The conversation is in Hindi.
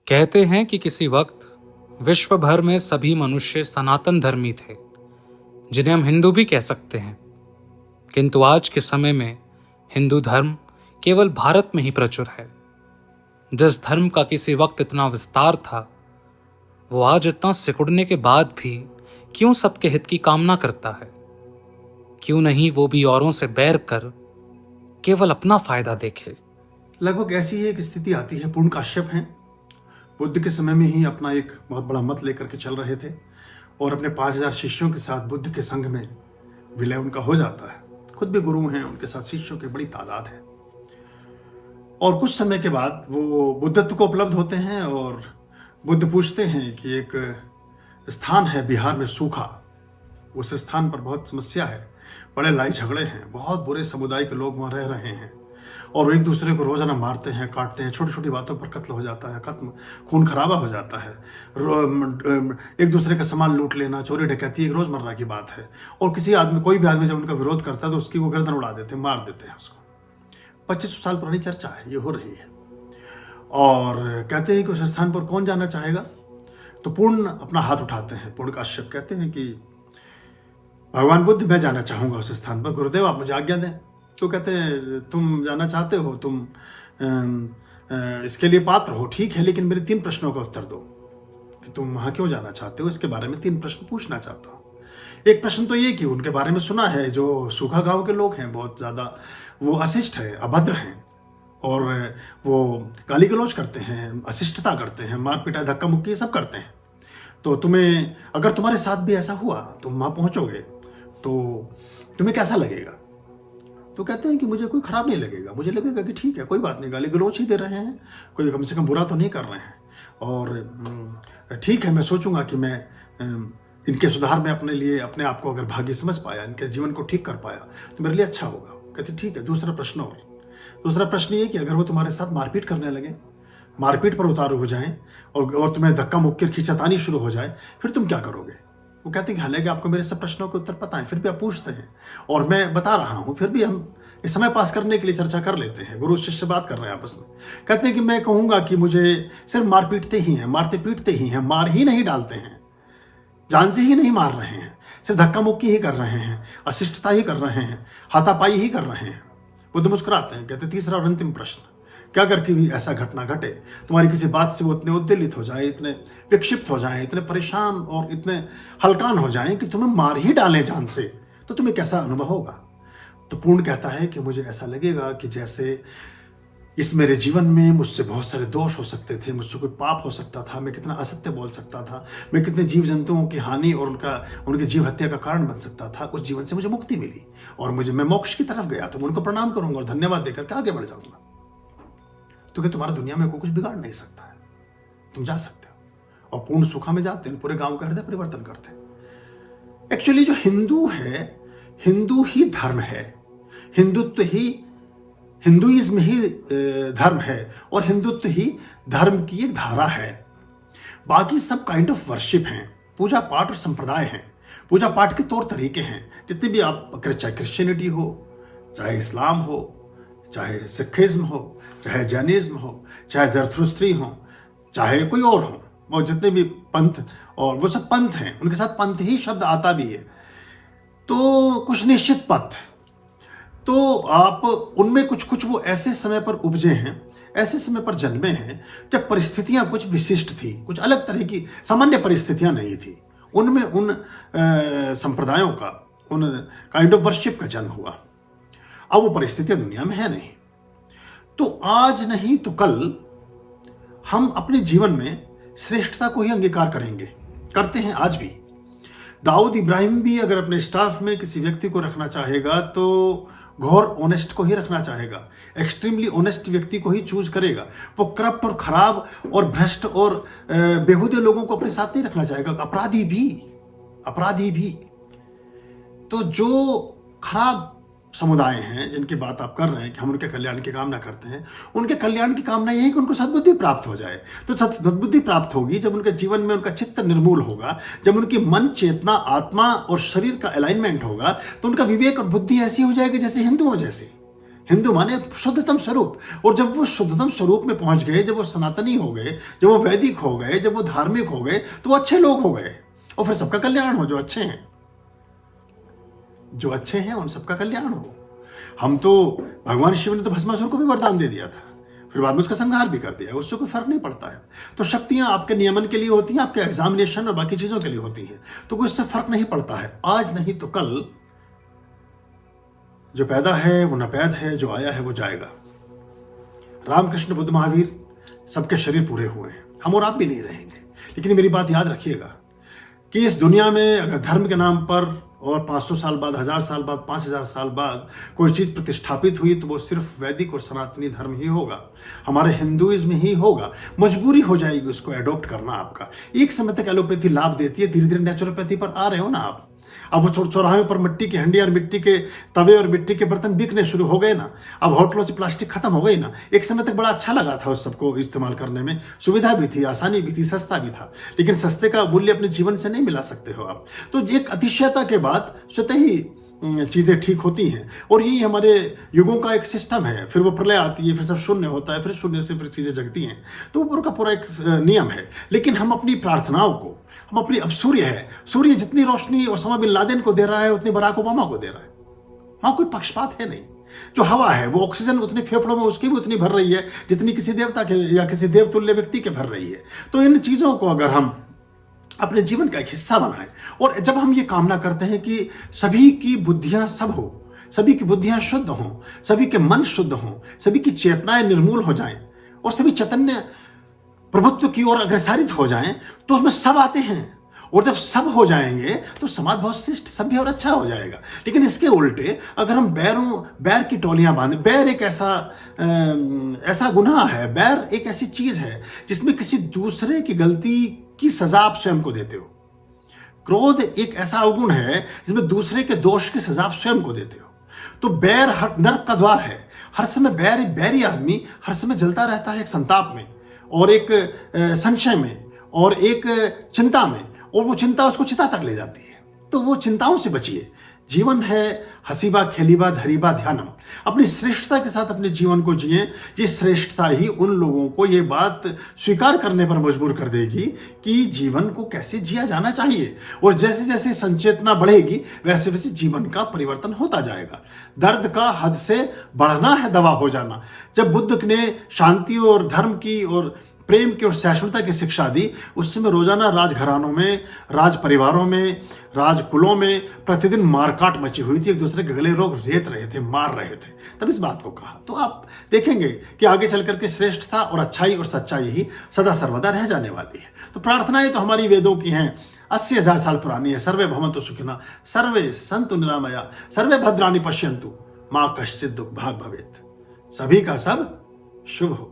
कहते हैं कि किसी वक्त विश्व भर में सभी मनुष्य सनातन धर्मी थे, जिन्हें हम हिंदू भी कह सकते हैं। किंतु आज के समय में हिंदू धर्म केवल भारत में ही प्रचुर है। जिस धर्म का किसी वक्त इतना विस्तार था, वो आज इतना सिकुड़ने के बाद भी क्यों सबके हित की कामना करता है? क्यों नहीं वो भी औरों से बैर कर केवल अपना फायदा देखे? लगभग ऐसी ही एक स्थिति आती है। पूर्ण काश्यप हैं, बुद्ध के समय में ही अपना एक बहुत बड़ा मत लेकर के चल रहे थे और अपने 5000 शिष्यों के साथ बुद्ध के संग में विलय उनका हो जाता है। खुद भी गुरु हैं, उनके साथ शिष्यों की बड़ी तादाद है। और कुछ समय के बाद वो बुद्धत्व को उपलब्ध होते हैं और बुद्ध पूछते हैं कि एक स्थान है बिहार में सूखा, उस स्थान पर बहुत समस्या है, बड़े लड़ाई झगड़े हैं, बहुत बुरे समुदाय के लोग वहाँ रह रहे हैं और एक दूसरे को रोजाना मारते हैं, काटते हैं, छोटी छोटी बातों पर कत्ल हो जाता है, खून खराबा हो जाता है, एक दूसरे का सामान लूट लेना, चोरी डकैती एक रोजमर्रा की बात है। और कोई भी आदमी जब उनका विरोध करता है तो उसकी वो गर्दन उड़ा देते हैं, मार देते हैं उसको। 25 साल पुरानी चर्चा है, ये हो रही है। और कहते हैं कि उस स्थान पर कौन जाना चाहेगा? तो पूर्ण अपना हाथ उठाते हैं। पूर्ण काश्यप कहते हैं कि भगवान बुद्ध, मैं जाना चाहूंगा उस स्थान पर, गुरुदेव आप मुझे आज्ञा दें। तो कहते हैं तुम जाना चाहते हो, तुम इसके लिए पात्र हो, ठीक है, लेकिन मेरे 3 प्रश्नों का उत्तर दो कि तुम वहां क्यों जाना चाहते हो। इसके बारे में 3 प्रश्न पूछना चाहता हूँ। एक प्रश्न तो ये कि उनके बारे में सुना है, जो सूखा गांव के लोग हैं बहुत ज्यादा वो अशिष्ट है, अभद्र हैं और वो गाली गलौज करते हैं, अशिष्टता करते हैं, मार पिटाई धक्का मुक्की ये सब करते हैं। तो तुम्हें, अगर तुम्हारे साथ भी ऐसा हुआ, तुम वहां पहुंचोगे तो तुम्हें कैसा लगेगा? तो कहते हैं कि मुझे कोई खराब नहीं लगेगा, मुझे लगेगा कि ठीक है, कोई बात नहीं, गाली गलौज ही दे रहे हैं, कोई कम से कम बुरा तो नहीं कर रहे हैं और ठीक है, मैं सोचूंगा कि मैं इनके सुधार में अपने लिए अपने आप को अगर भाग्य समझ पाया, इनके जीवन को ठीक कर पाया तो मेरे लिए अच्छा होगा। कहते ठीक है, दूसरा प्रश्न। और दूसरा प्रश्न ये कि अगर वो तुम्हारे साथ मारपीट करने लगे, मारपीट पर उतारू हो जाएं और तुम्हें धक्का मुक्की खींचातानी शुरू हो जाए, फिर तुम क्या करोगे? वो कहते हैं कि हालांकि आपको मेरे सब प्रश्नों के उत्तर पता है, फिर भी आप पूछते हैं और मैं बता रहा हूं, फिर भी हम इस समय पास करने के लिए चर्चा कर लेते हैं। गुरु शिष्य बात कर रहे हैं आपस में। कहते हैं कि मैं कहूंगा कि मुझे सिर्फ मार पीटते ही हैं, मारते पीटते ही हैं, मार ही नहीं डालते हैं, जान से ही नहीं मार रहे हैं, सिर्फ धक्का मुक्की ही कर रहे हैं, अशिष्टता ही कर रहे हैं, हाथापाई ही कर रहे हैं। बुद्ध मुस्कुराते हैं, कहते तीसरा और अंतिम प्रश्न, क्या करके भी ऐसा घटना घटे, तुम्हारी किसी बात से वो इतने उद्वेलित हो जाए, इतने विक्षिप्त हो जाए, इतने परेशान और इतने हलकान हो जाएं कि तुम्हें मार ही डालें जान से, तो तुम्हें कैसा अनुभव होगा? तो पूर्ण कहता है कि मुझे ऐसा लगेगा कि जैसे इस मेरे जीवन में मुझसे बहुत सारे दोष हो सकते थे, मुझसे कोई पाप हो सकता था, मैं कितना असत्य बोल सकता था, मैं कितने जीव जंतुओं की हानि और उनके जीव हत्या का कारण बन सकता था। उस जीवन से मुझे मुक्ति मिली और मैं मोक्ष की तरफ गया, तो मैं उनको प्रणाम करूंगा और धन्यवाद देकर के आगे बढ़ जाऊंगा। तो क्या तुम्हारा दुनिया में कोई कुछ बिगाड़ नहीं सकता है, तुम जा सकते हो। और पूर्ण सुखा में जाते हैं, पूरे गांव का हृदय परिवर्तन करते हैं। एक्चुअली जो हिंदू है, हिंदू ही धर्म है, हिंदुत्व ही, हिंदुइज्म ही धर्म है और हिंदुत्व ही धर्म की एक धारा है। बाकी सब काइंड ऑफ वर्शिप हैं, पूजा पाठ और संप्रदाय हैं, पूजा पाठ के तौर तरीके हैं। जितने भी आप, चाहे क्रिश्चियनिटी हो, चाहे इस्लाम हो, चाहे सिखिज्म हो, चाहे जैनिज्म हो, चाहे जरथुस्त्री हो, चाहे कोई और हो, वो जितने भी पंथ, और वो सब पंथ हैं, उनके साथ पंथ ही शब्द आता भी है। तो कुछ निश्चित पथ, तो आप उनमें कुछ वो ऐसे समय पर उपजे हैं, ऐसे समय पर जन्मे हैं जब परिस्थितियां कुछ विशिष्ट थी, कुछ अलग तरह की सामान्य परिस्थितियां नहीं थी। उनमें उन संप्रदायों का, उन काइंड ऑफ वर्शिप का जन्म हुआ। अब वो परिस्थितियां दुनिया में है नहीं, तो आज नहीं तो कल हम अपने जीवन में श्रेष्ठता को ही अंगीकार करेंगे, करते हैं आज भी। दाऊद इब्राहिम भी अगर अपने स्टाफ में किसी व्यक्ति को रखना चाहेगा तो घोर ऑनेस्ट को ही रखना चाहेगा, एक्सट्रीमली ऑनेस्ट व्यक्ति को ही चूज करेगा। वो करप्ट और खराब और भ्रष्ट और बेहुदे लोगों को अपने साथ नहीं रखना चाहेगा, अपराधी भी। तो जो खराब समुदाय हैं जिनकी बात आप कर रहे हैं कि हम उनके कल्याण की कामना करते हैं, उनके कल्याण की कामना यही कि उनको सद्बुद्धि प्राप्त हो जाए। तो सद्बुद्धि प्राप्त होगी जब उनके जीवन में उनका चित्त निर्मूल होगा, जब उनकी मन, चेतना, आत्मा और शरीर का अलाइनमेंट होगा, तो उनका विवेक और बुद्धि ऐसी हो जाएगी जैसे हिंदुओं जैसी, हिंदू माने शुद्धतम स्वरूप। और जब वो शुद्धतम स्वरूप में पहुंच गए, जब वो सनातनी हो गए, जब वो वैदिक हो गए, जब वो धार्मिक हो गए, तो वो अच्छे लोग हो गए। और फिर सबका कल्याण हो, जो अच्छे हैं, जो अच्छे हैं उन सबका कल्याण हो। हम तो, भगवान शिव ने तो भस्मासुर को भी वरदान दे दिया था, फिर बाद में उसका संहार भी कर दिया, उससे कोई फर्क नहीं पड़ता है। तो शक्तियां आपके नियमन के लिए होती हैं, आपके एग्जामिनेशन और बाकी चीजों के लिए होती हैं, तो कोई इससे फर्क नहीं पड़ता है। आज नहीं तो कल जो पैदा है वो नपैद है, जो आया है वो जाएगा। रामकृष्ण बुद्ध महावीर सबके शरीर पूरे हुए हैं, हम और आप भी नहीं रहेंगे। लेकिन मेरी बात याद रखिएगा कि इस दुनिया में अगर धर्म के नाम पर और 500 साल बाद, 1000 साल बाद, 5000 साल बाद कोई चीज प्रतिष्ठापित हुई तो वो सिर्फ वैदिक और सनातनी धर्म ही होगा, हमारे हिंदुइज्म ही होगा। मजबूरी हो जाएगी उसको एडॉप्ट करना आपका। एक समय तक एलोपैथी लाभ देती है, धीरे धीरे नेचुरोपैथी पर आ रहे हो ना आप। अब वो चौराहे पर मिट्टी की हंडी और मिट्टी के तवे और मिट्टी के बर्तन बिकने शुरू हो गए ना। अब होटलों से प्लास्टिक खत्म हो गई ना। एक समय तक बड़ा अच्छा लगा था उस सबको इस्तेमाल करने में, सुविधा भी थी, आसानी भी थी, सस्ता भी था। लेकिन सस्ते का मूल्य अपने जीवन से नहीं मिला सकते हो आप। तो एक अतिशयता के बाद स्वतः ही चीजें ठीक होती हैं। और यही हमारे युगों का एक सिस्टम है। फिर वो प्रलय आती है, फिर सब शून्य होता है, फिर शून्य से फिर चीजें जगती हैं। तो वो पूरा का पूरा एक नियम है। लेकिन हम अपनी प्रार्थनाओं को, हम अपनी, अब सूर्य है, सूर्य जितनी रोशनी ओसामा बिन लादेन को दे रहा है उतनी बराक ओबामा को दे रहा है। वहां कोई पक्षपात है नहीं। जो हवा है वो ऑक्सीजन उतनी फेफड़ों में उसकी भी उतनी भर रही है जितनी किसी देवता के या किसी देवतुल्य व्यक्ति के भर रही है। तो इन चीजों को अगर हम अपने जीवन का एक हिस्सा बनाएं, और जब हम ये कामना करते हैं कि सभी की बुद्धियां सब हो, सभी की बुद्धियां शुद्ध हों, सभी के मन शुद्ध हों, सभी की चेतनाएं निर्मूल हो जाएं और सभी चैतन्य प्रभुत्व की ओर अग्रसरित हो जाएं, तो उसमें सब आते हैं। और जब सब हो जाएंगे तो समाज बहुत शिष्ट, सभ्य और अच्छा हो जाएगा। लेकिन इसके उल्टे अगर हम बैर की टोलियां बांधे, बैर एक ऐसा गुनाह है, बैर एक ऐसी चीज है जिसमें किसी दूसरे की गलती की सजा आप स्वयं को देते हो। क्रोध एक ऐसा अवगुण है जिसमें दूसरे के दोष की सजा आप स्वयं को देते हो। तो बैर नरक का द्वार है। हर समय बैरी आदमी हर समय जलता रहता है, एक संताप में और एक संशय में और एक चिंता में, और वो चिंता उसको चिता तक ले जाती है। तो वो चिंताओं से बचिए। जीवन है हसीबा खेलीबा धरीबा ध्यानम। अपनी श्रेष्ठता के साथ अपने जीवन को जिए। ये श्रेष्ठता ही उन लोगों को ये बात स्वीकार करने पर मजबूर कर देगी कि जीवन को कैसे जिया जाना चाहिए। और जैसे जैसे संचेतना बढ़ेगी वैसे वैसे जीवन का परिवर्तन होता जाएगा। दर्द का हद से बढ़ना है दवा हो जाना। जब बुद्ध ने शांति और धर्म की और प्रेम की और सहिष्णुता की शिक्षा दी, उस समय रोजाना राजघरानों में, राज परिवारों में, राजकुलों में प्रतिदिन मारकाट मची हुई थी। एक दूसरे के गले रोग रेत रहे थे, मार रहे थे। तब इस बात को कहा। तो आप देखेंगे कि आगे चल करके श्रेष्ठता और अच्छाई और सच्चाई ही सदा सर्वदा रह जाने वाली है। तो प्रार्थनाएं तो हमारी वेदों की हैं, 80,000 साल पुरानी है। सर्वे भवन्तु सुखिनः, सर्वे सन्तु निरामया, सर्वे भद्राणि पश्यन्तु, माँ कश्चित् दुर्भाग् भवेत्। सभी का सब शुभ हो।